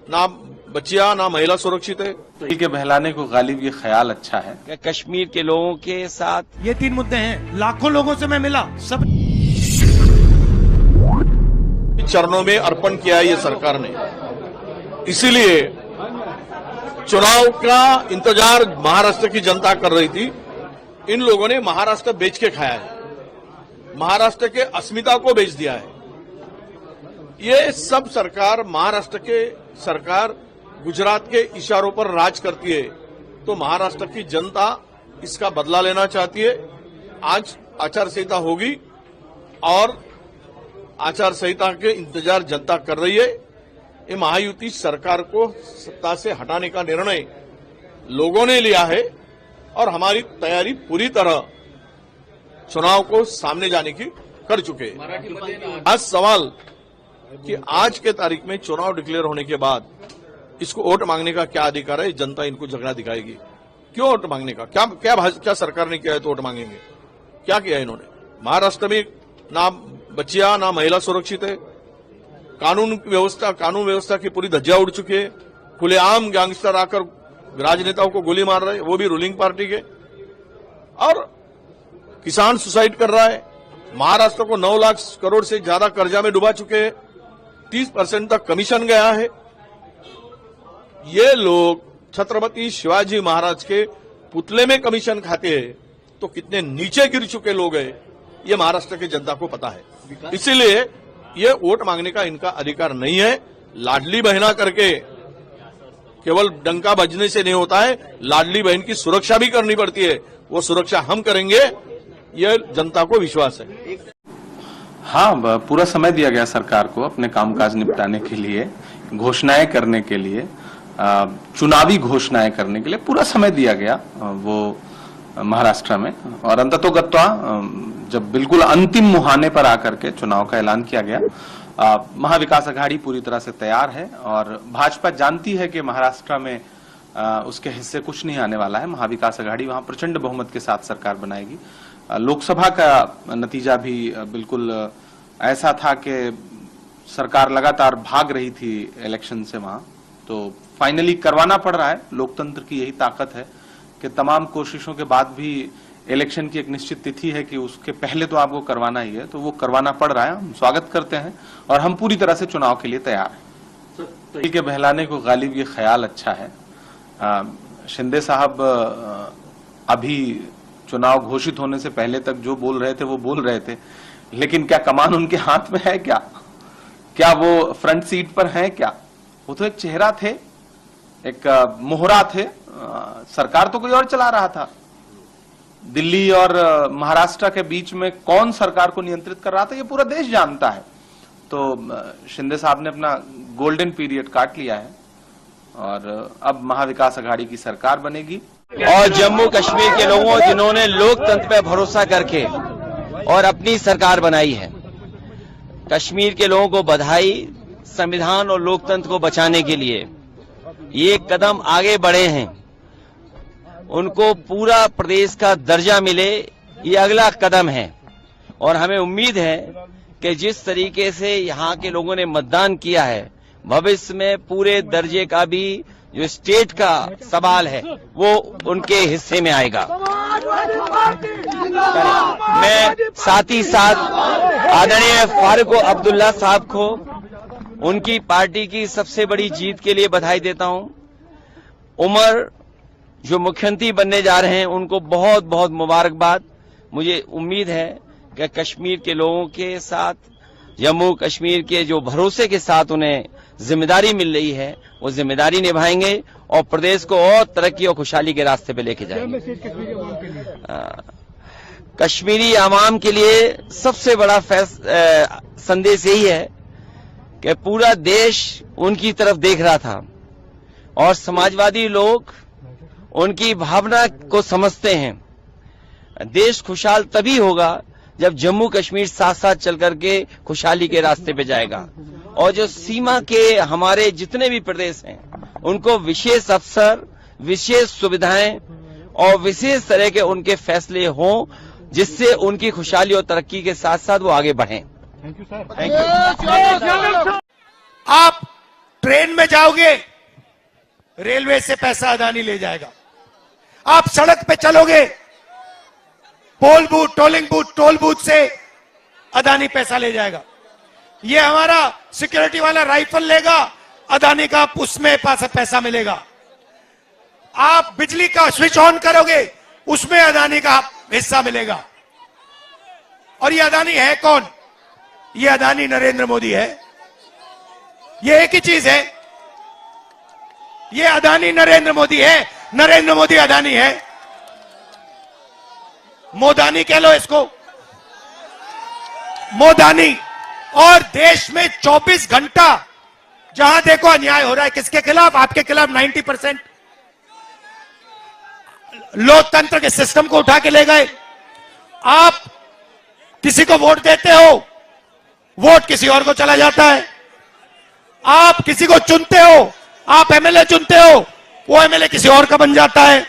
ना बच्चियां ना महिला सुरक्षित है। के बहलाने को गालिब ये ख्याल अच्छा है। कश्मीर के लोगों के साथ ये 3 मुद्दे हैं। लाखों लोगों से मैं मिला, सब चरणों में अर्पण किया ये सरकार ने, इसीलिए चुनाव का इंतजार महाराष्ट्र की जनता कर रही थी। इन लोगों ने महाराष्ट्र बेच के खाया है, महाराष्ट्र के अस्मिता को बेच दिया है। ये सब सरकार, महाराष्ट्र के सरकार गुजरात के इशारों पर राज करती है, तो महाराष्ट्र की जनता इसका बदला लेना चाहती है। आज आचार संहिता होगी और आचार संहिता के इंतजार जनता कर रही है। ये महायुति सरकार को सत्ता से हटाने का निर्णय लोगों ने लिया है और हमारी तैयारी पूरी तरह चुनाव को सामने जाने की कर चुके हैं। आज सवाल कि आज के तारीख में चुनाव डिक्लेयर होने के बाद इसको वोट मांगने का क्या अधिकार है, जनता इनको झगड़ा दिखाएगी। क्यों वोट मांगने का क्या सरकार ने किया है तो वोट मांगेंगे? क्या किया इन्होंने? महाराष्ट्र में ना बच्चियां ना महिला सुरक्षित है, कानून व्यवस्था की पूरी धज्जियां उड़ चुकी है। खुलेआम गैंगस्टर आकर राजनेताओं को गोली मार रहे हैं, वो भी रूलिंग पार्टी के। और किसान सुसाइड कर रहा है। महाराष्ट्र को 9 लाख करोड़ से ज्यादा कर्जा में डुबा चुके हैं। 30% तक कमीशन गया है। ये लोग छत्रपति शिवाजी महाराज के पुतले में कमीशन खाते हैं, तो कितने नीचे गिर चुके लोग हैं ये महाराष्ट्र की जनता को पता है। इसीलिए ये वोट मांगने का इनका अधिकार नहीं है। लाडली बहना करके केवल डंका बजने से नहीं होता है, लाडली बहन की सुरक्षा भी करनी पड़ती है। वो सुरक्षा हम करेंगे, ये जनता को विश्वास है। हाँ, पूरा समय दिया गया सरकार को अपने कामकाज निपटाने के लिए, घोषणाएं करने के लिए, चुनावी घोषणाएं करने के लिए पूरा समय दिया गया वो महाराष्ट्र में। और अंततोगत्वा जब बिल्कुल अंतिम मुहाने पर आकर के चुनाव का ऐलान किया गया, महाविकास आघाड़ी पूरी तरह से तैयार है और भाजपा जानती है कि महाराष्ट्र में उसके हिस्से कुछ नहीं आने वाला है। महाविकास आघाड़ी वहां प्रचंड बहुमत के साथ सरकार बनाएगी। लोकसभा का नतीजा भी बिल्कुल ऐसा था कि सरकार लगातार भाग रही थी इलेक्शन से वहां, तो फाइनली करवाना पड़ रहा है। लोकतंत्र की यही ताकत है कि तमाम कोशिशों के बाद भी इलेक्शन की एक निश्चित तिथि है कि उसके पहले तो आपको करवाना ही है, तो वो करवाना पड़ रहा है। हम स्वागत करते हैं और हम पूरी तरह से चुनाव के लिए तैयार हैं। के बहलाने को गालिब ये ख्याल अच्छा है। शिंदे साहब अभी चुनाव घोषित होने से पहले तक जो बोल रहे थे वो बोल रहे थे, लेकिन क्या कमान उनके हाथ में है? क्या वो फ्रंट सीट पर हैं? क्या वो तो एक चेहरा थे, एक मोहरा थे। सरकार तो कोई और चला रहा था। दिल्ली और महाराष्ट्र के बीच में कौन सरकार को नियंत्रित कर रहा था ये पूरा देश जानता है। तो शिंदे साहब ने अपना गोल्डन पीरियड काट लिया है और अब महाविकास आघाड़ी की सरकार बनेगी। और जम्मू कश्मीर के लोगों, जिन्होंने लोकतंत्र पर भरोसा करके और अपनी सरकार बनाई है, कश्मीर के लोगों को बधाई। संविधान और लोकतंत्र को बचाने के लिए ये कदम आगे बढ़े हैं। उनको पूरा प्रदेश का दर्जा मिले, ये अगला कदम है। और हमें उम्मीद है कि जिस तरीके से यहाँ के लोगों ने मतदान किया है, भविष्य में पूरे दर्जे का भी जो स्टेट का सवाल है वो उनके हिस्से में आएगा। मैं साथ ही साथ आदरणीय फारूक अब्दुल्ला साहब को उनकी पार्टी की सबसे बड़ी जीत के लिए बधाई देता हूं। उमर जो मुख्यमंत्री बनने जा रहे हैं, उनको बहुत बहुत मुबारकबाद। मुझे उम्मीद है कि कश्मीर के लोगों के साथ, जम्मू कश्मीर के जो भरोसे के साथ उन्हें जिम्मेदारी मिल रही है, वो जिम्मेदारी निभाएंगे और प्रदेश को और तरक्की और खुशहाली के रास्ते पे लेके जाएंगे। कश्मीरी आवाम के लिए सबसे बड़ा संदेश यही है कि पूरा देश उनकी तरफ देख रहा था और समाजवादी लोग उनकी भावना को समझते हैं। देश खुशहाल तभी होगा जब जम्मू कश्मीर साथ साथ चल करके खुशहाली के रास्ते पे जाएगा। और जो सीमा के हमारे जितने भी प्रदेश हैं, उनको विशेष अवसर, विशेष सुविधाएं और विशेष तरह के उनके फैसले हों, जिससे उनकी खुशहाली और तरक्की के साथ साथ वो आगे बढ़ें। Thank you sir. Thank you. आप ट्रेन में जाओगे, रेलवे से पैसा अदानी ले जाएगा। आप सड़क पे चलोगे, पोल बूथ, टोल बूथ से अदानी पैसा ले जाएगा। ये हमारा सिक्योरिटी वाला राइफल लेगा, अदानी का उसमें पैसा मिलेगा। आप बिजली का स्विच ऑन करोगे, उसमें अदानी का हिस्सा मिलेगा। और ये अदानी है कौन? ये अदानी नरेंद्र मोदी है। ये एक ही चीज है, ये अदानी नरेंद्र मोदी है, नरेंद्र मोदी अदानी है। मोदानी कह लो इसको, मोदानी। और देश में 24 घंटा जहां देखो अन्याय हो रहा है। किसके खिलाफ? आपके खिलाफ। 90% लोकतंत्र के सिस्टम को उठा के ले गए। आप किसी को वोट देते हो, वोट किसी और को चला जाता है। आप किसी को चुनते हो, आप एमएलए चुनते हो, वो एमएलए किसी और का बन जाता है।